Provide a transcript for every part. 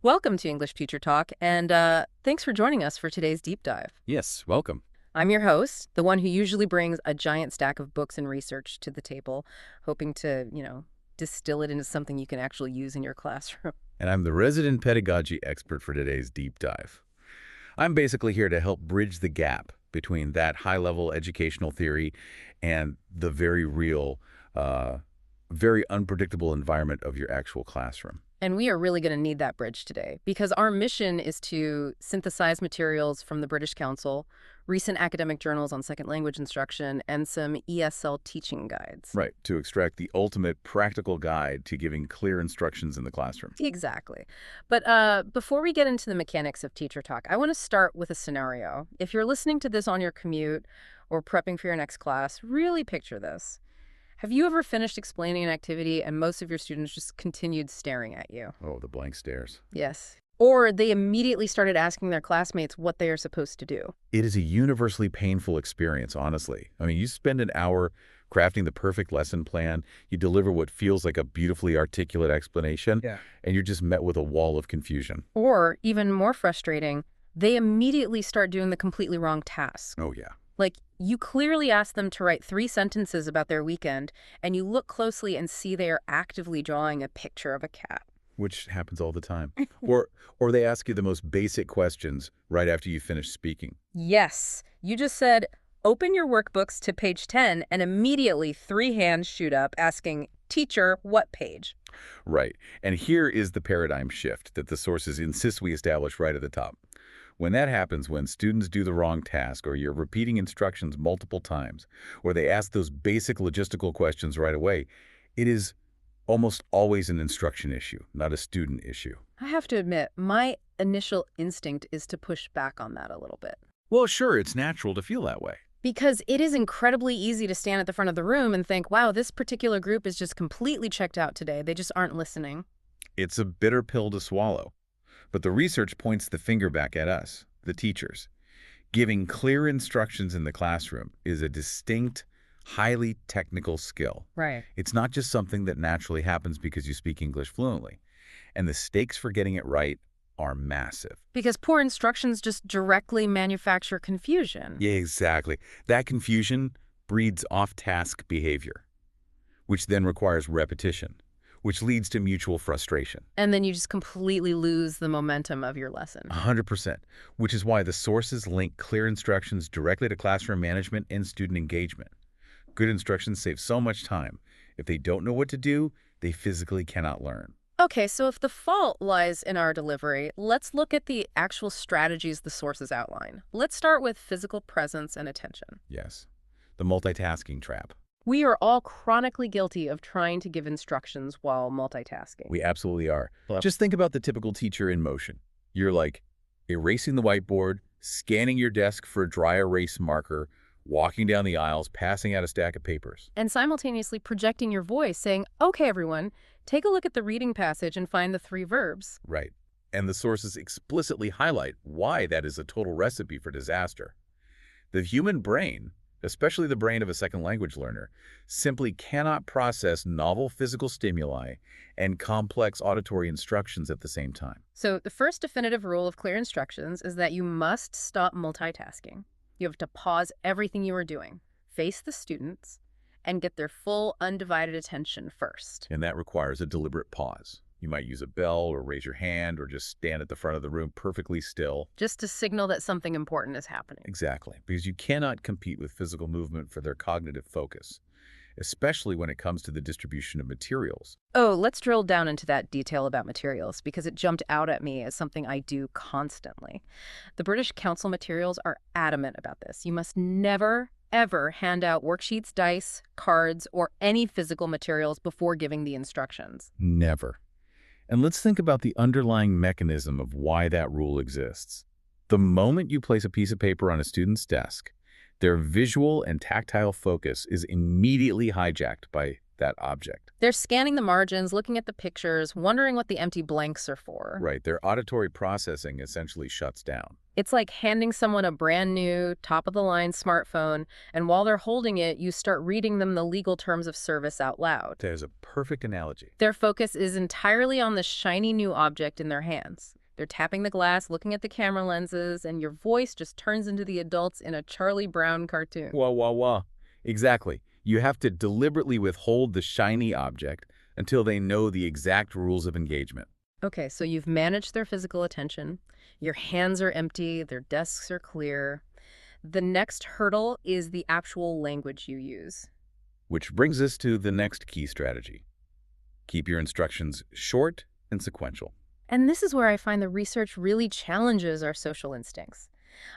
Welcome to English Teacher Talk, and thanks for joining us for today's deep dive. Yes, welcome. I'm your host, the one who usually brings a giant stack of books and research to the table, hoping to, distill it into something you can actually use in your classroom. And I'm the resident pedagogy expert for today's deep dive. I'm basically here to help bridge the gap between that high-level educational theory and the very real, very unpredictable environment of your actual classroom. And we are really going to need that bridge today because our mission is to synthesize materials from the British Council, recent academic journals on second language instruction, and some ESL teaching guides. Right, to extract the ultimate practical guide to giving clear instructions in the classroom. Exactly. But before we get into the mechanics of Teacher Talk, I want to start with a scenario. If you're listening to this on your commute or prepping for your next class, really picture this. Have you ever finished explaining an activity and most of your students just continued staring at you? Oh, the blank stares. Yes. Or they immediately started asking their classmates what they are supposed to do. It is a universally painful experience, honestly. I mean, you spend an hour crafting the perfect lesson plan, you deliver what feels like a beautifully articulate explanation, and you're just met with a wall of confusion. Or, even more frustrating, they immediately start doing the completely wrong task. Oh, yeah. Like, you clearly ask them to write 3 sentences about their weekend, and you look closely and see they are actively drawing a picture of a cat. Which happens all the time. Or they ask you the most basic questions right after you finish speaking. Yes, you just said, open your workbooks to page 10, and immediately 3 hands shoot up asking, teacher, what page? Right. And here is the paradigm shift that the sources insist we establish right at the top. When that happens, when students do the wrong task, or you're repeating instructions multiple times, or they ask those basic logistical questions right away, it is almost always an instruction issue, not a student issue. I have to admit, my initial instinct is to push back on that a little bit. Well, sure, it's natural to feel that way. Because it is incredibly easy to stand at the front of the room and think, wow, this particular group is just completely checked out today. They just aren't listening. It's a bitter pill to swallow. But the research points the finger back at us, the teachers. Giving clear instructions in the classroom is a distinct, highly technical skill. Right. It's not just something that naturally happens because you speak English fluently. And the stakes for getting it right are massive. Because poor instructions just directly manufacture confusion. Yeah, exactly. That confusion breeds off-task behavior, which then requires repetition, which leads to mutual frustration. And then you just completely lose the momentum of your lesson. 100%, which is why the sources link clear instructions directly to classroom management and student engagement. Good instructions save so much time. If they don't know what to do, they physically cannot learn. Okay, so if the fault lies in our delivery, let's look at the actual strategies the sources outline. Let's start with physical presence and attention. Yes, the multitasking trap. We are all chronically guilty of trying to give instructions while multitasking. We absolutely are. Just think about the typical teacher in motion. You're like erasing the whiteboard, scanning your desk for a dry erase marker, walking down the aisles, passing out a stack of papers. And simultaneously projecting your voice, saying, okay, everyone, take a look at the reading passage and find the 3 verbs. Right. And the sources explicitly highlight why that is a total recipe for disaster. The human brain, especially the brain of a second language learner, simply cannot process novel physical stimuli and complex auditory instructions at the same time. So the first definitive rule of clear instructions is that you must stop multitasking. You have to pause everything you are doing, face the students, and get their full undivided attention first. And that requires a deliberate pause. You might use a bell or raise your hand or just stand at the front of the room perfectly still. Just to signal that something important is happening. Exactly, because you cannot compete with physical movement for their cognitive focus, especially when it comes to the distribution of materials. Oh, let's drill down into that detail about materials because it jumped out at me as something I do constantly. The British Council materials are adamant about this. You must never, ever hand out worksheets, dice, cards, or any physical materials before giving the instructions. Never. And let's think about the underlying mechanism of why that rule exists. The moment you place a piece of paper on a student's desk, their visual and tactile focus is immediately hijacked by that object. They're scanning the margins, looking at the pictures, wondering what the empty blanks are for. Right, their auditory processing essentially shuts down. It's like handing someone a brand new, top-of-the-line smartphone, and while they're holding it, you start reading them the legal terms of service out loud. There's a perfect analogy. Their focus is entirely on the shiny new object in their hands. They're tapping the glass, looking at the camera lenses, and your voice just turns into the adults in a Charlie Brown cartoon. Wah, wah, wah. Exactly. You have to deliberately withhold the shiny object until they know the exact rules of engagement. Okay, so you've managed their physical attention. Your hands are empty, their desks are clear. The next hurdle is the actual language you use. Which brings us to the next key strategy. Keep your instructions short and sequential. And this is where I find the research really challenges our social instincts.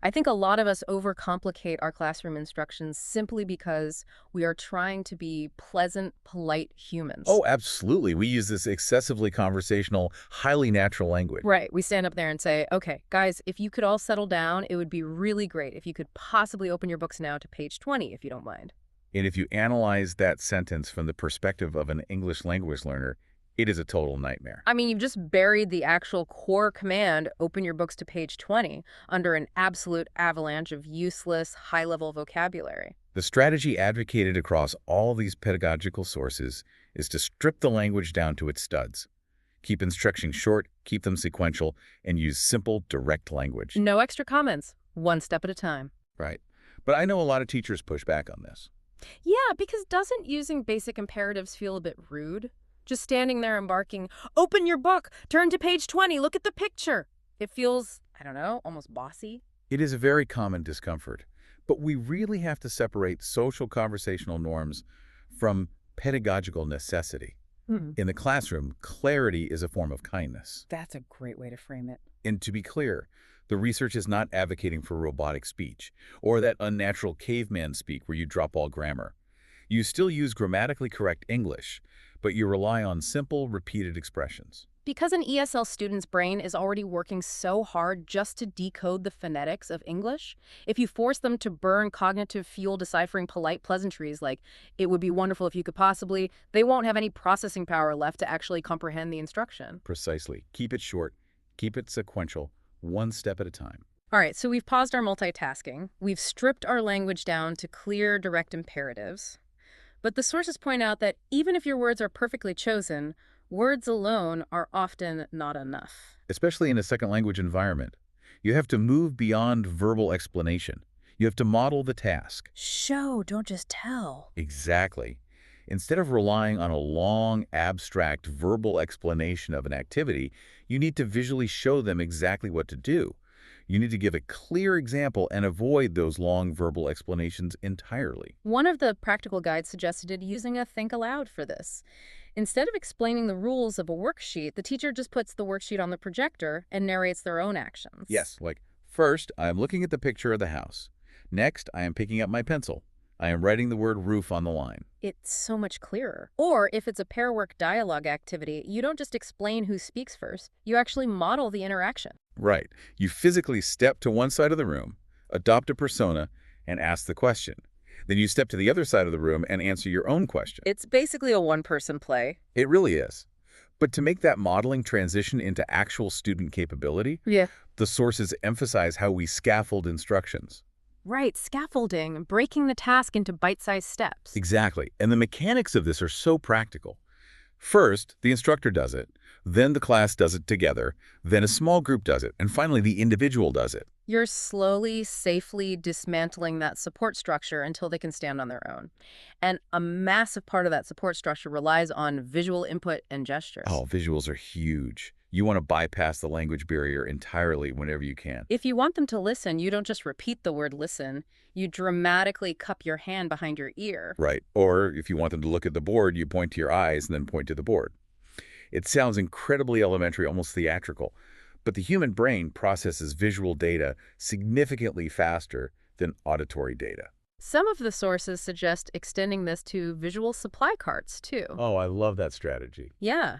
I think a lot of us overcomplicate our classroom instructions simply because we are trying to be pleasant, polite humans. Oh, absolutely. We use this excessively conversational, highly natural language. Right. We stand up there and say, okay, guys, if you could all settle down, it would be really great if you could possibly open your books now to page 20, if you don't mind. And if you analyze that sentence from the perspective of an English language learner, it is a total nightmare. I mean, you've just buried the actual core command, open your books to page 20, under an absolute avalanche of useless, high-level vocabulary. The strategy advocated across all these pedagogical sources is to strip the language down to its studs. Keep instructions short, keep them sequential, and use simple, direct language. No extra comments, one step at a time. Right. But I know a lot of teachers push back on this. Yeah, because doesn't using basic imperatives feel a bit rude? Just standing there and barking, open your book, turn to page 20, look at the picture. It feels, I don't know, almost bossy. It is a very common discomfort, but we really have to separate social conversational norms from pedagogical necessity. In the classroom, clarity is a form of kindness. That's a great way to frame it. And to be clear, the research is not advocating for robotic speech or that unnatural caveman speak where you drop all grammar. You still use grammatically correct English, but you rely on simple, repeated expressions. Because an ESL student's brain is already working so hard just to decode the phonetics of English, if you force them to burn cognitive fuel deciphering polite pleasantries like, it would be wonderful if you could possibly, they won't have any processing power left to actually comprehend the instruction. Precisely. Keep it short, keep it sequential, one step at a time. All right, so we've paused our multitasking. We've stripped our language down to clear, direct imperatives. But the sources point out that even if your words are perfectly chosen, words alone are often not enough. Especially in a second language environment. You have to move beyond verbal explanation. You have to model the task. Show, don't just tell. Exactly. Instead of relying on a long, abstract verbal explanation of an activity, you need to visually show them exactly what to do. You need to give a clear example and avoid those long verbal explanations entirely. One of the practical guides suggested using a think-aloud for this. Instead of explaining the rules of a worksheet, the teacher just puts the worksheet on the projector and narrates their own actions. Yes, like, first, I am looking at the picture of the house. Next, I am picking up my pencil. I am writing the word roof on the line. It's so much clearer. Or if it's a pair work dialogue activity, you don't just explain who speaks first, you actually model the interaction. Right. You physically step to one side of the room, adopt a persona, and ask the question. Then you step to the other side of the room and answer your own question. It's basically a one-person play. It really is. But to make that modeling transition into actual student capability, the sources emphasize how we scaffold instructions. Right, scaffolding, breaking the task into bite-sized steps. Exactly. And the mechanics of this are so practical. First, the instructor does it, then the class does it together, then a small group does it, and finally the individual does it. You're slowly, safely dismantling that support structure until they can stand on their own. And a massive part of that support structure relies on visual input and gestures. Oh, visuals are huge. You want to bypass the language barrier entirely whenever you can. If you want them to listen, you don't just repeat the word listen. You dramatically cup your hand behind your ear. Right. Or if you want them to look at the board, you point to your eyes and then point to the board. It sounds incredibly elementary, almost theatrical, but the human brain processes visual data significantly faster than auditory data. Some of the sources suggest extending this to visual supply carts, too. Oh, I love that strategy. Yeah.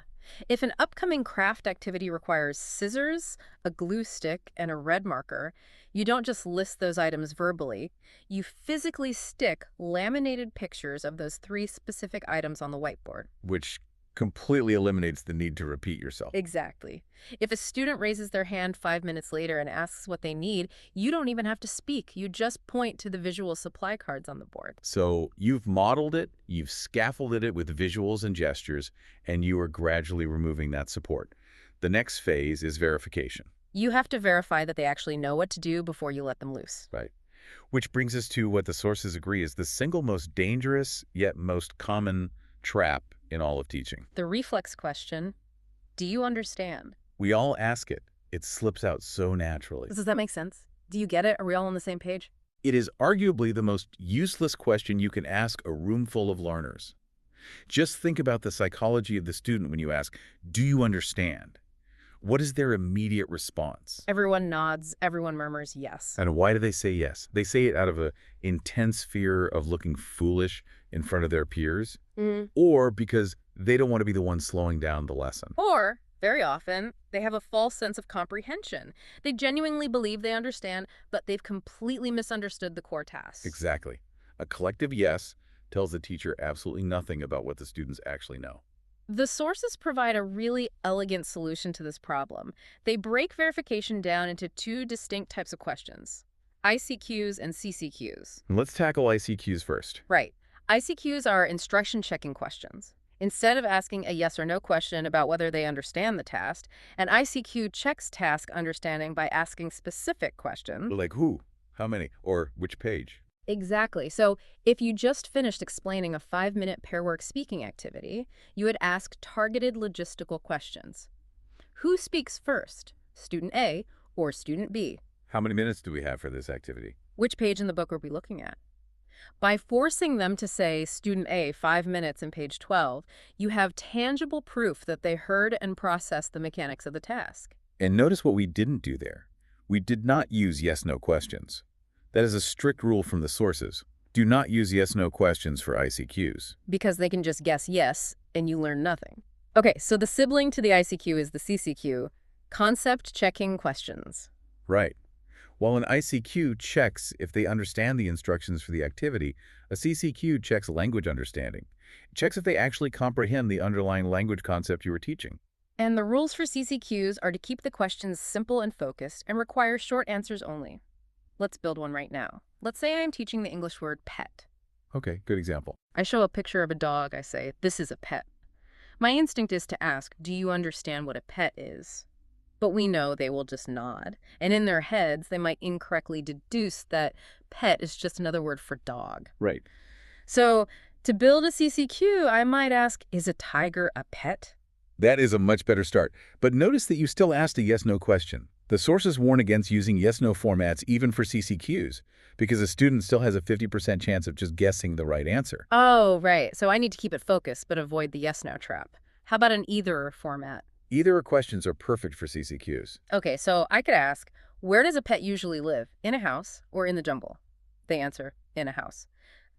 If an upcoming craft activity requires scissors, a glue stick, and a red marker, You don't just list those items verbally. You physically stick laminated pictures of those three specific items on the whiteboard. Which completely eliminates the need to repeat yourself. Exactly. If a student raises their hand 5 minutes later and asks what they need, you don't even have to speak. You just point to the visual supply cards on the board. So you've modeled it, you've scaffolded it with visuals and gestures, and you are gradually removing that support. The next phase is verification. You have to verify that they actually know what to do before you let them loose. Right. Which brings us to what the sources agree is the single most dangerous yet most common trap in all of teaching. The reflex question, do you understand? We all ask it. It slips out so naturally. Does that make sense? Do you get it? Are we all on the same page? It is arguably the most useless question you can ask a room full of learners. Just think about the psychology of the student when you ask, do you understand? What is their immediate response? Everyone nods, everyone murmurs yes. And why do they say yes? They say it out of an intense fear of looking foolish in front of their peers, or because they don't want to be the one slowing down the lesson. Or, very often, they have a false sense of comprehension. They genuinely believe they understand, but they've completely misunderstood the core task. Exactly. A collective yes tells the teacher absolutely nothing about what the students actually know. The sources provide a really elegant solution to this problem. They break verification down into two distinct types of questions, ICQs and CCQs. Let's tackle ICQs first. Right. ICQs are instruction-checking questions. Instead of asking a yes or no question about whether they understand the task, an ICQ checks task understanding by asking specific questions. Like who, how many, or which page? Exactly. So if you just finished explaining a 5-minute pair work speaking activity, you would ask targeted logistical questions. Who speaks first, student A or student B? How many minutes do we have for this activity? Which page in the book are we looking at? By forcing them to say student A 5 minutes in page 12, you have tangible proof that they heard and processed the mechanics of the task. And notice what we didn't do there. We did not use yes-no questions. That is a strict rule from the sources. Do not use yes-no questions for ICQs. Because they can just guess yes, and you learn nothing. Okay, so the sibling to the ICQ is the CCQ, concept checking questions. Right. While an ICQ checks if they understand the instructions for the activity, a CCQ checks language understanding. It checks if they actually comprehend the underlying language concept you were teaching. And the rules for CCQs are to keep the questions simple and focused and require short answers only. Let's build one right now. Let's say I am teaching the English word pet. Okay, good example. I show a picture of a dog. I say, this is a pet. My instinct is to ask, do you understand what a pet is? But we know they will just nod. And in their heads, they might incorrectly deduce that pet is just another word for dog. Right. So to build a CCQ, I might ask, is a tiger a pet? That is a much better start. But notice that you still asked a yes-no question. The sources warn against using yes-no formats even for CCQs, because a student still has a 50% chance of just guessing the right answer. Oh, right. So I need to keep it focused, but avoid the yes-no trap. How about an either format? Either questions are perfect for CCQs. Okay, so I could ask, where does a pet usually live? In a house or in the jungle? They answer, in a house.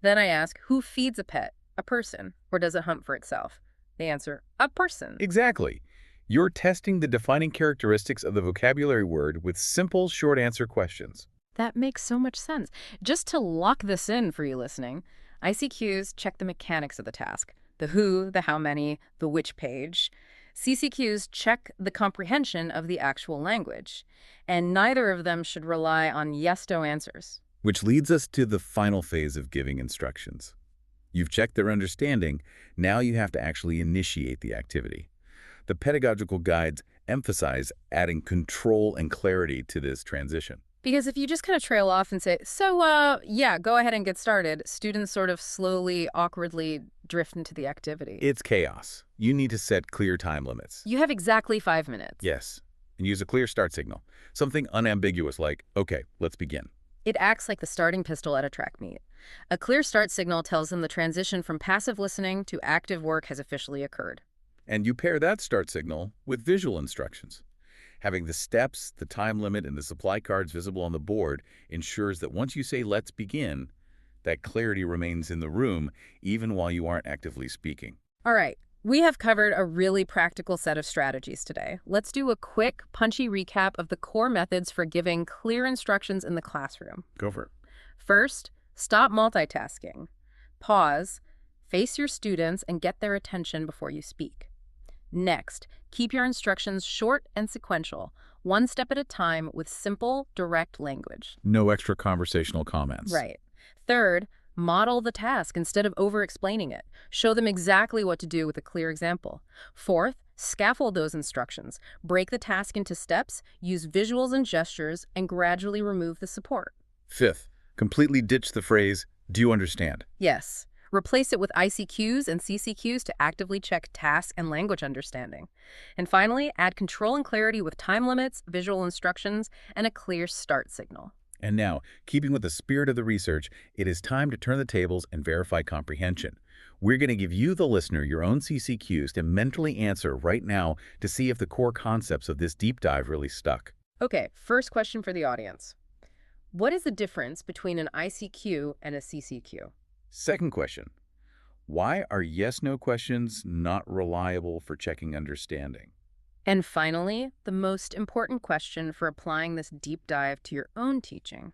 Then I ask, who feeds a pet? A person. Or does it hunt for itself? They answer, a person. Exactly. You're testing the defining characteristics of the vocabulary word with simple, short answer questions. That makes so much sense. Just to lock this in for you listening, ICQs check the mechanics of the task. The who, the how many, the which page. CCQs check the comprehension of the actual language. And neither of them should rely on yes-no answers. Which leads us to the final phase of giving instructions. You've checked their understanding. Now you have to actually initiate the activity. The pedagogical guides emphasize adding control and clarity to this transition. Because if you just kind of trail off and say, so, yeah, go ahead and get started, students sort of slowly, awkwardly drift into the activity. It's chaos. You need to set clear time limits. You have exactly 5 minutes. Yes. And use a clear start signal. Something unambiguous like, okay, let's begin. It acts like the starting pistol at a track meet. A clear start signal tells them the transition from passive listening to active work has officially occurred. And you pair that start signal with visual instructions. Having the steps, the time limit, and the supply cards visible on the board ensures that once you say, let's begin, that clarity remains in the room even while you aren't actively speaking. All right, We have covered a really practical set of strategies today. Let's do a quick, punchy recap of the core methods for giving clear instructions in the classroom. Go for it. First, stop multitasking. Pause, face your students, and get their attention before you speak. Next, keep your instructions short and sequential, one step at a time with simple, direct language. No extra conversational comments. Right. Third, model the task instead of over-explaining it. Show them exactly what to do with a clear example. Fourth, scaffold those instructions. Break the task into steps, use visuals and gestures, and gradually remove the support. Fifth, completely ditch the phrase, "Do you understand?" Yes. Replace it with ICQs and CCQs to actively check task and language understanding. And finally, add control and clarity with time limits, visual instructions, and a clear start signal. And now, keeping with the spirit of the research, it is time to turn the tables and verify comprehension. We're going to give you, the listener, your own CCQs to mentally answer right now to see if the core concepts of this deep dive really stuck. Okay, first question for the audience. What is the difference between an ICQ and a CCQ? Second question, why are yes-no questions not reliable for checking understanding? And finally, the most important question for applying this deep dive to your own teaching.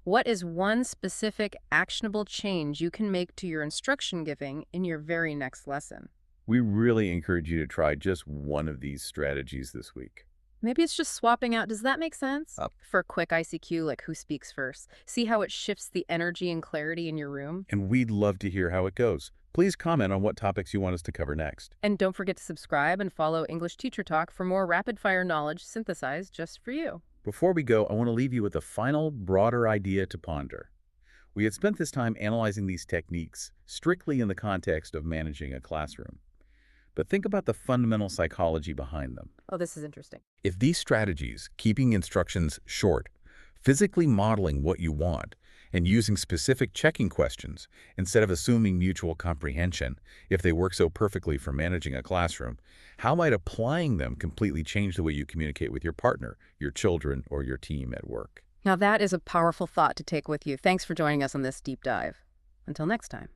What is one specific actionable change you can make to your instruction giving in your very next lesson? We really encourage you to try just one of these strategies this week. Maybe it's just swapping out, does that make sense? Up. For a quick ICQ, like who speaks first. See how it shifts the energy and clarity in your room? And we'd love to hear how it goes. Please comment on what topics you want us to cover next. And don't forget to subscribe and follow English Teacher Talk for more rapid-fire knowledge synthesized just for you. Before we go, I want to leave you with a final, broader idea to ponder. We had spent this time analyzing these techniques strictly in the context of managing a classroom. But think about the fundamental psychology behind them. Oh, this is interesting. If these strategies, keeping instructions short, physically modeling what you want, and using specific checking questions instead of assuming mutual comprehension, if they work so perfectly for managing a classroom, how might applying them completely change the way you communicate with your partner, your children, or your team at work? Now that is a powerful thought to take with you. Thanks for joining us on this deep dive. Until next time.